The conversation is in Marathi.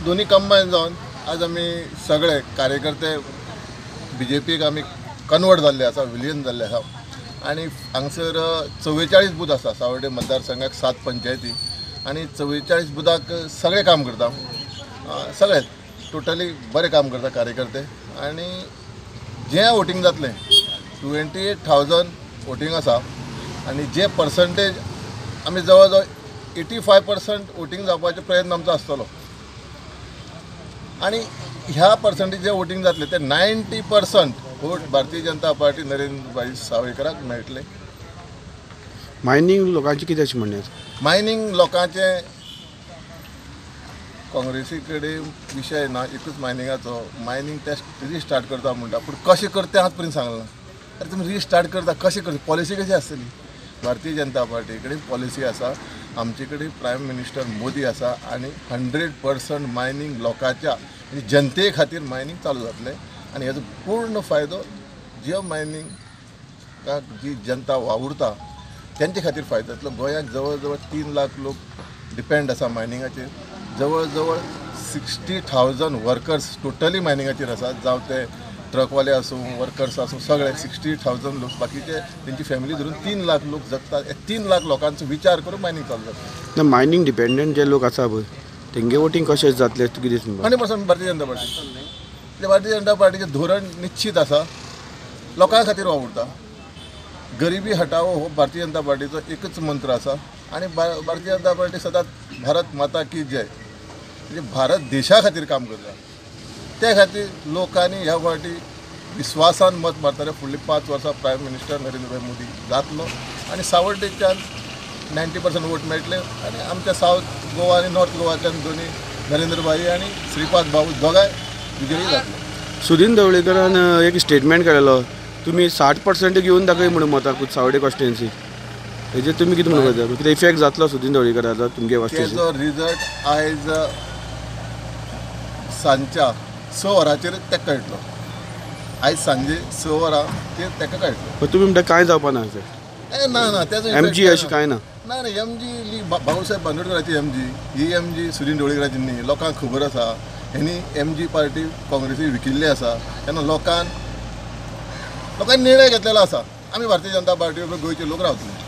दोन्ही कंबायन जावन आज आमी सगळे कार्यकर्ते BJPक आमी कन्वर्ट जाल्ले आसा, विलीन जाल्ले आसा आणि हांगसर 44 बूथ आसा सावर्डे मतदारसंघाक 7 पंचायती आणि 44 बुथाक सगळे काम करता, सगळे टोटली बरे काम करता कार्यकर्ते आणि जे वोटिंग जातलें 28,000 वोटिंग आसा आणि जे पर्संटेज आमी जवळ जवळ 85% वोटिंग जावपाचो प्रयत्न आमचो आसतलो आणि ह्या पर्संटेज जे वोटिंग जातले ते 90% वोट भारतीय जनता पार्टी नरेंद्रभाई सावयकराक मेळटले। मायनिंग लोकांचे कितें अशें म्हणणें? मायनिंग लोकांचे काँग्रेसी कडेन विशय ना, एकूच मायनिंगाचो। मायनिंग ते रिस्टार्ट करता म्हणटा, पूण कशें करता आज पर्यंत सांगलें ना। अरे तुमी रिस्टार्ट करता कशें करता, पॉलिसी कशी आसतली? भारतीय जनता पार्टी कडेन पॉलिसी आसा, आमचे कडेन प्रायम मिनिस्टर मोदी आसा आणि 100% मायनिंग लोकांच्या जनते खातीर मायनिंग चालू जातलें आणि हेजो पूर्ण फायदो जे मायनिंगाक जी जनता वावुरता त्यांचे खातीर फायदो जातलो। गोंयांत जवळ जवळ 3 लाख लोक डिपेंड आसा मायनिंगाचेर, जवळ जवळ 60,000 वर्कर्स टोटली मायनिंगाचेर आसा, जावं ते ट्रकवाले आसूं, वर्कर्स आसूं, सगळे 60,000 लोक, बाकीचे तेंची फॅमिली धरून 3 लाख लोक जगतात। 3 लाख लोकांचो विचार करून मायनिंग चालू जाता। मायनिंग डिपेंडंट जे लोक आसा पळय तेंगे वोटिंग कशें जातलें कितें? 100% भारतीय जनता पार्टी। भारतीय जनता पार्टीचें धोरण निश्चित आसा, लोकां खातीर वावुरता। गरिबी हटाओ हो भारतीय जनता पार्टीचो एकच मंत्र आसा आणि भारतीय जनता पार्टी सदांच भारत माता की जय म्हणजे भारत देशा खातीर काम करता। त्या खातीर लोकांनी ह्या फावटी विश्वासान मत मारतले। फुडलीं 5 वर्सां प्रायम मिनिस्टर नरेंद्रभाई मोदी जातलो आणि सावर्डेच्यान 90% वोट मेळटले आणि आमच्या सावथ गोवा आणि नॉर्थ गोवाच्यान दोन्ही नरेंद्रभाई आणि श्रीपाद भाऊ दोगांय विजयी जातले। सुदीन ढवळीकरान एक स्टेटमेंट केलेलो, तुमी 60% घेवन दाखय म्हणून मताकूच सावर्डे कॉन्स्टिट्युएन्सी, हेजेर तुमी कितें म्हणून कितें इफेक्ट जातलो सुदीन ढवळीकराचो तुमगे कॉन्स्टिट्युएन्सी? तेजो रिजल्ट आयज सांजच्या 6 वरांचेर तेका कळटलो। आयज सांजे 6 वरांचेर तेका कळटलो। पण तुमी म्हणटा कांय जावपा ना ना तेजो MG अशें कांय ना? ना MG भाऊसाहेब बांदोडकराची MG ही MG सुदीन ढवळीकराची न्ही, लोकांक खबर आसा। हेनी MG पार्टी काँग्रेसी विकिल्ली आसा तेन्ना लोकांनी निर्णय घेतलेलो आसा, आमी भारतीय जनता पार्टी गोंयचे लोक रावतले।